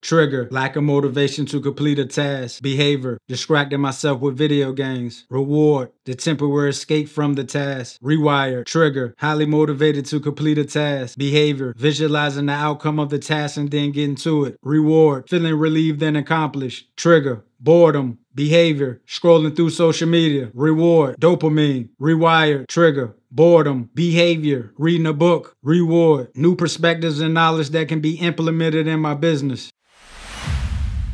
Trigger, lack of motivation to complete a task. Behavior, distracting myself with video games. Reward, the temporary escape from the task. Rewire, trigger, highly motivated to complete a task. Behavior, visualizing the outcome of the task and then getting to it. Reward, feeling relieved and accomplished. Trigger, boredom. Behavior, scrolling through social media. Reward, dopamine. Rewire, trigger, boredom. Behavior, reading a book. Reward, new perspectives and knowledge that can be implemented in my business.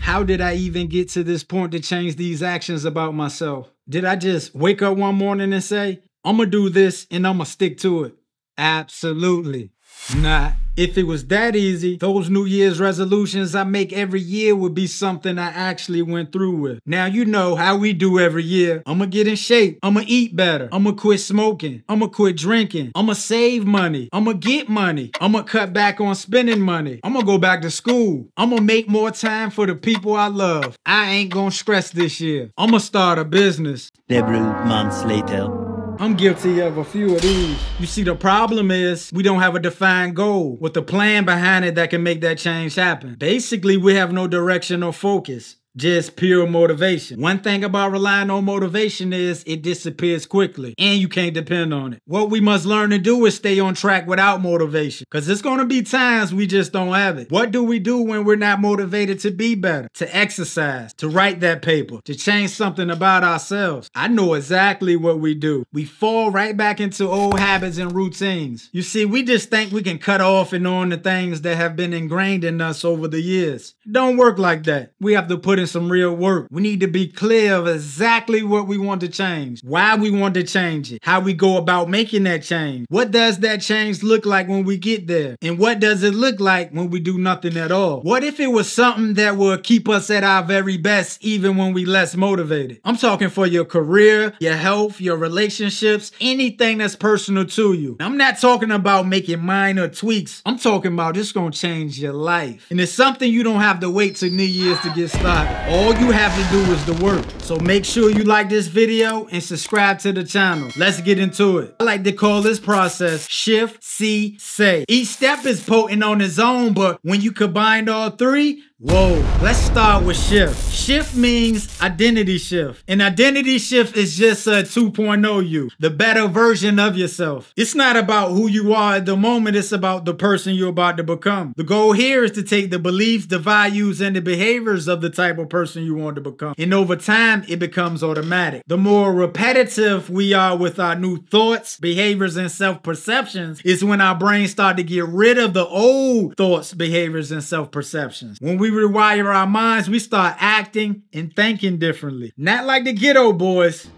How did I even get to this point to change these actions about myself? Did I just wake up one morning and say, I'm gonna do this and I'm gonna stick to it? Absolutely not. If it was that easy, those New Year's resolutions I make every year would be something I actually went through with. Now you know how we do every year. I'ma get in shape. I'ma eat better. I'ma quit smoking. I'ma quit drinking. I'ma save money. I'ma get money. I'ma cut back on spending money. I'ma go back to school. I'ma make more time for the people I love. I ain't gonna stress this year. I'ma start a business. Several months later. I'm guilty of a few of these. You see, the problem is we don't have a defined goal with a plan behind it that can make that change happen. Basically, we have no direction or focus. Just pure motivation. One thing about relying on motivation is it disappears quickly and you can't depend on it. What we must learn to do is stay on track without motivation, because there's going to be times we just don't have it. What do we do when we're not motivated to be better, to exercise, to write that paper, to change something about ourselves? I know exactly what we do. We fall right back into old habits and routines. You see, we just think we can cut off and on the things that have been ingrained in us over the years. It don't work like that. We have to put in some real work. We need to be clear of exactly what we want to change, why we want to change it, how we go about making that change. What does that change look like when we get there? And what does it look like when we do nothing at all? What if it was something that would keep us at our very best even when we less motivated? I'm talking for your career, your health, your relationships, anything that's personal to you. I'm not talking about making minor tweaks. I'm talking about it's gonna change your life. And it's something you don't have to wait till New Year's to get started. All you have to do is the work. So make sure you like this video and subscribe to the channel. Let's get into it. I like to call this process shift, see, say. Each step is potent on its own, but when you combine all three, whoa. Let's start with shift. Shift means identity shift. An identity shift is just a 2.0 you, the better version of yourself. It's not about who you are at the moment, it's about the person you're about to become. The goal here is to take the beliefs, the values, and the behaviors of the type of person you want to become. And over time, it becomes automatic. The more repetitive we are with our new thoughts, behaviors, and self-perceptions is when our brains start to get rid of the old thoughts, behaviors, and self-perceptions. When we rewire our minds, we start acting and thinking differently. Not like the ghetto boys.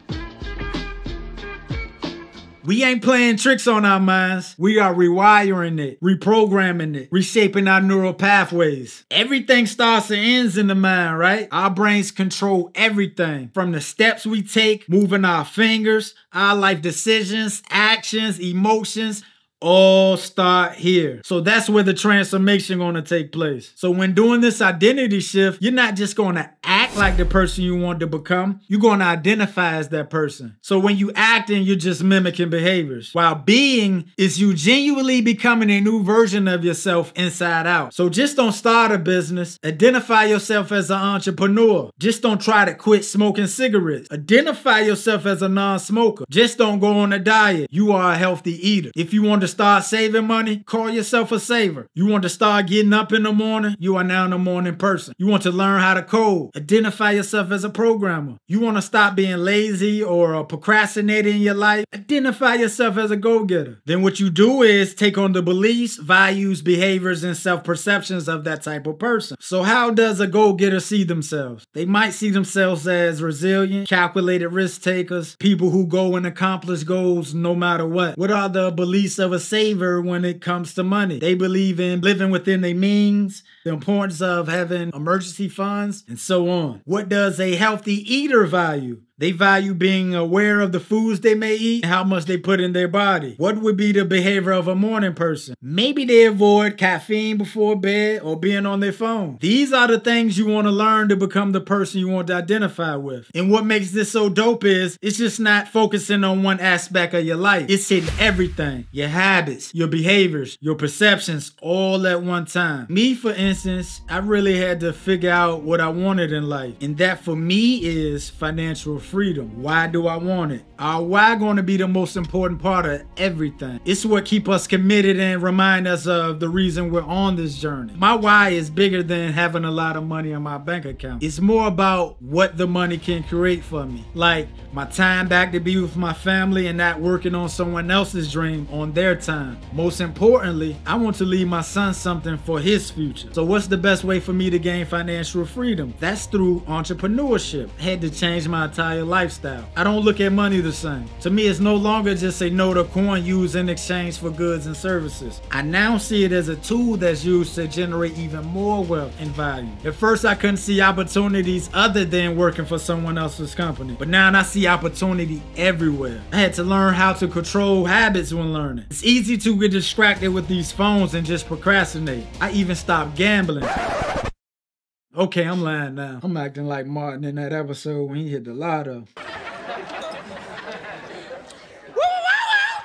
We ain't playing tricks on our minds. We are rewiring it, reprogramming it, reshaping our neural pathways. Everything starts and ends in the mind, right? Our brains control everything from the steps we take, moving our fingers, our life decisions, actions, emotions, all start here. So that's where the transformation gonna take place. So when doing this identity shift, you're not just gonna act like the person you want to become, you're gonna identify as that person. So when you acting, you're just mimicking behaviors. While being is you genuinely becoming a new version of yourself inside out. So just don't start a business. Identify yourself as an entrepreneur. Just don't try to quit smoking cigarettes. Identify yourself as a non-smoker. Just don't go on a diet. You are a healthy eater. If you want to start saving money, call yourself a saver. You want to start getting up in the morning, you are now a morning person. You want to learn how to code, identify yourself as a programmer. You want to stop being lazy or procrastinating in your life, identify yourself as a go-getter. Then what you do is take on the beliefs, values, behaviors, and self-perceptions of that type of person. So how does a go-getter see themselves? They might see themselves as resilient, calculated risk takers, people who go and accomplish goals no matter what. What are the beliefs of a saver when it comes to money? They believe in living within their means, the importance of having emergency funds, and so on. What does a healthy eater value? They value being aware of the foods they may eat and how much they put in their body. What would be the behavior of a morning person? Maybe they avoid caffeine before bed or being on their phone. These are the things you want to learn to become the person you want to identify with. And what makes this so dope is it's just not focusing on one aspect of your life. It's hitting everything. Your habits, your behaviors, your perceptions, all at one time. Me, for instance, I really had to figure out what I wanted in life. And that for me is financial freedom. Why do I want it? Our why going to be the most important part of everything. It's what keep us committed and remind us of the reason we're on this journey. My why is bigger than having a lot of money in my bank account. It's more about what the money can create for me. Like my time back to be with my family and not working on someone else's dream on their time. Most importantly, I want to leave my son something for his future. So what's the best way for me to gain financial freedom? That's through entrepreneurship. I had to change my entire lifestyle. I don't look at money the same. To me, it's no longer just a note or coin used in exchange for goods and services. I now see it as a tool that's used to generate even more wealth and value. At first, I couldn't see opportunities other than working for someone else's company. But now I see opportunity everywhere. I had to learn how to control habits when learning. It's easy to get distracted with these phones and just procrastinate. I even stopped gambling. Okay, I'm lying now. I'm acting like Martin in that episode when he hit the lotto.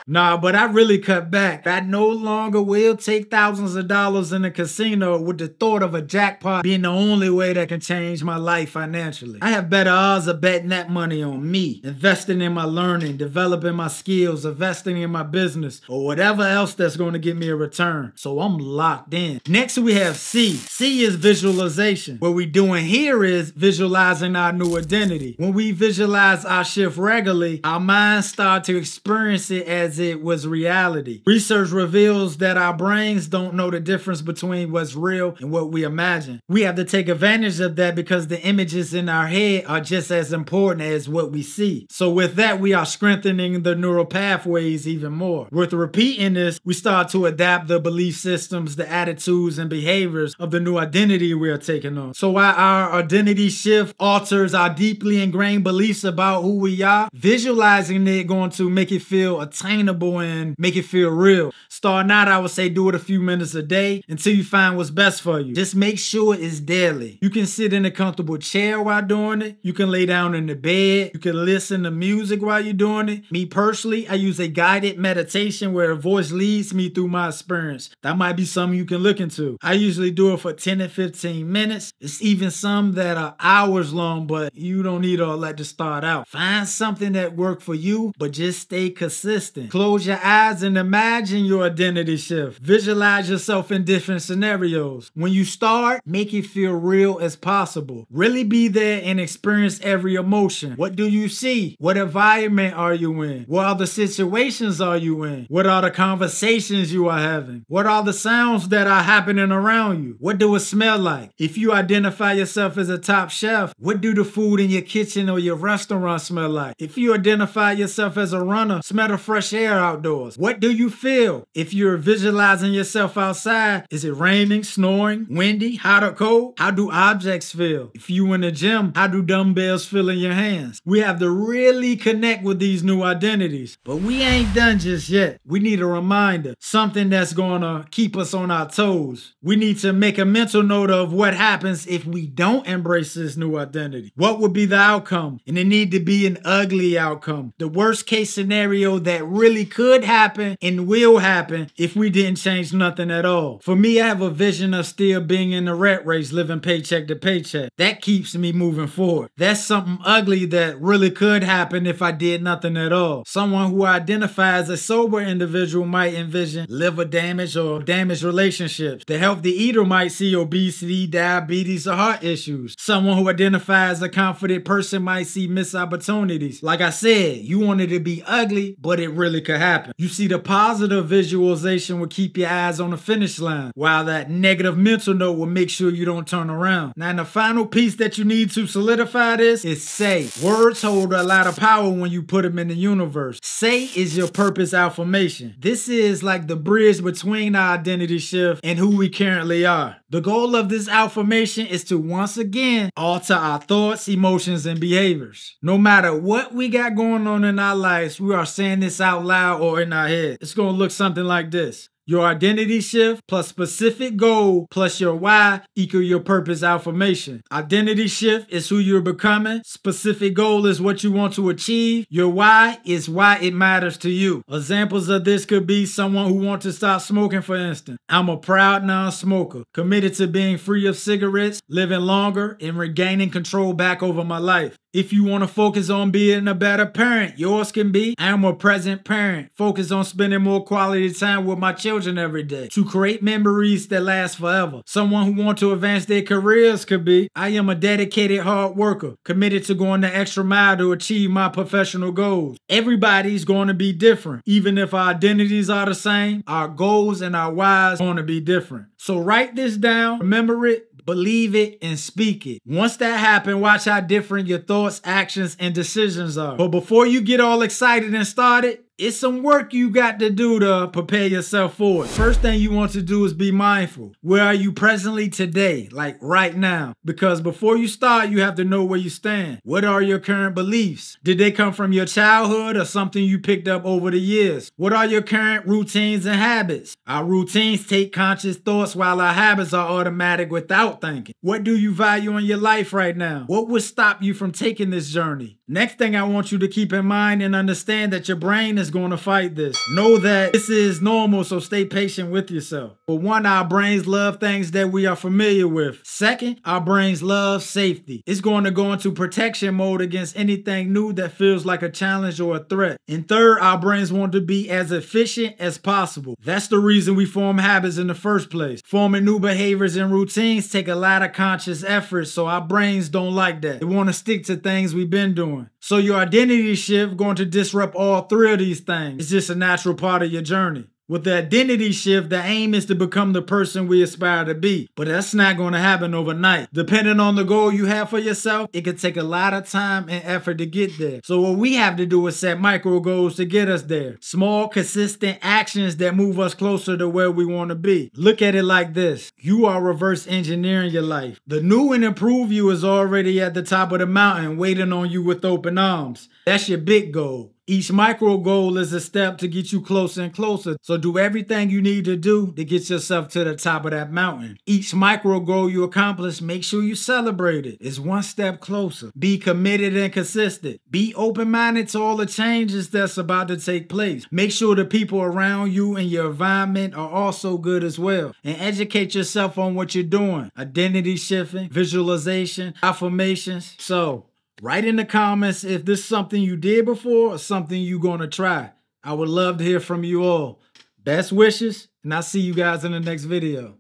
Nah, but I really cut back. I no longer will take thousands of dollars in a casino with the thought of a jackpot being the only way that can change my life financially. I have better odds of betting that money on me, investing in my learning, developing my skills, investing in my business, or whatever else that's going to give me a return. So I'm locked in. Next we have C. C is visualization. What we're doing here is visualizing our new identity. When we visualize our shift regularly, our minds start to experience it as it was reality. Research reveals that our brains don't know the difference between what's real and what we imagine. We have to take advantage of that because the images in our head are just as important as what we see. So with that, we are strengthening the neural pathways even more. With repeating this, we start to adapt the belief systems, the attitudes and behaviors of the new identity we are taking on. So while our identity shift alters our deeply ingrained beliefs about who we are, visualizing it going to make it feel attainable and make it feel real. Starting out, I would say do it a few minutes a day until you find what's best for you. Just make sure it's daily. You can sit in a comfortable chair while doing it. You can lay down in the bed. You can listen to music while you're doing it. Me personally, I use a guided meditation where a voice leads me through my experience. That might be something you can look into. I usually do it for 10 to 15 minutes. It's even some that are hours long, but you don't need all that to start out. Find something that works for you, but just stay consistent. Close your eyes and imagine your identity shift. Visualize yourself in different scenarios. When you start, make it feel real as possible. Really be there and experience every emotion. What do you see? What environment are you in? What other situations are you in? What are the conversations you are having? What are the sounds that are happening around you? What do it smell like? If you identify yourself as a top chef, what do the food in your kitchen or your restaurant smell like? If you identify yourself as a runner, smell the fresh air outdoors. What do you feel? If you're visualizing yourself outside, is it raining, snowing, windy, hot or cold? How do objects feel? If you in the gym, how do dumbbells feel in your hands? We have to really connect with these new identities. But we ain't done just yet. We need a reminder, something that's gonna keep us on our toes. We need to make a mental note of what happens if we don't embrace this new identity. What would be the outcome? And it need to be an ugly outcome. The worst case scenario that really could happen and will happen if we didn't change nothing at all. For me, I have a vision of still being in the rat race, living paycheck to paycheck. That keeps me moving forward. That's something ugly that really could happen if I did nothing at all. Someone who identifies as a sober individual might envision liver damage or damaged relationships. The healthy eater might see obesity, diabetes, or heart issues. Someone who identifies as a confident person might see missed opportunities. Like I said, you want it to be ugly, but it really could happen. You see, the positive visualization will keep your eyes on the finish line, while that negative mental note will make sure you don't turn around. Now, the final piece that you need to solidify this is say. Words hold a lot of power when you put them in the universe. Say is your purpose affirmation. This is like the bridge between our identity shift and who we currently are. The goal of this affirmation is to once again alter our thoughts, emotions, and behaviors. No matter what we got going on in our lives, we are saying this out loud or in our head. It's going to look something like this. Your identity shift plus specific goal plus your why equal your purpose affirmation. Identity shift is who you're becoming. Specific goal is what you want to achieve. Your why is why it matters to you. Examples of this could be someone who wants to stop smoking, for instance. I'm a proud non-smoker, committed to being free of cigarettes, living longer, and regaining control back over my life. If you want to focus on being a better parent, yours can be, I am a present parent. Focus on spending more quality time with my children every day to create memories that last forever. Someone who wants to advance their careers could be, I am a dedicated hard worker, committed to going the extra mile to achieve my professional goals. Everybody's going to be different. Even if our identities are the same, our goals and our whys are going to be different. So write this down, remember it, believe it, and speak it. Once that happens, watch how different your thoughts, actions, and decisions are. But before you get all excited and started, it's some work you got to do to prepare yourself for it. First thing you want to do is be mindful. Where are you presently today? Like right now. Because before you start, you have to know where you stand. What are your current beliefs? Did they come from your childhood or something you picked up over the years? What are your current routines and habits? Our routines take conscious thoughts while our habits are automatic without thinking. What do you value in your life right now? What would stop you from taking this journey? Next thing I want you to keep in mind and understand that your brain is going to fight this. Know that this is normal, so stay patient with yourself. For one, our brains love things that we are familiar with. Second, our brains love safety. It's going to go into protection mode against anything new that feels like a challenge or a threat. And third, our brains want to be as efficient as possible. That's the reason we form habits in the first place. Forming new behaviors and routines take a lot of conscious effort, so our brains don't like that. They want to stick to things we've been doing. So your identity shift going to disrupt all three of these things. It's just a natural part of your journey. With the identity shift, the aim is to become the person we aspire to be. But that's not going to happen overnight. Depending on the goal you have for yourself, it could take a lot of time and effort to get there. So what we have to do is set micro goals to get us there. Small, consistent actions that move us closer to where we want to be. Look at it like this. You are reverse engineering your life. The new and improved you is already at the top of the mountain waiting on you with open arms. That's your big goal. Each micro goal is a step to get you closer and closer. So do everything you need to do to get yourself to the top of that mountain. Each micro goal you accomplish, make sure you celebrate it. It's one step closer. Be committed and consistent. Be open-minded to all the changes that's about to take place. Make sure the people around you and your environment are also good as well. And educate yourself on what you're doing. Identity shifting, visualization, affirmations. So write in the comments if this is something you did before or something you're going to try. I would love to hear from you all. Best wishes, and I'll see you guys in the next video.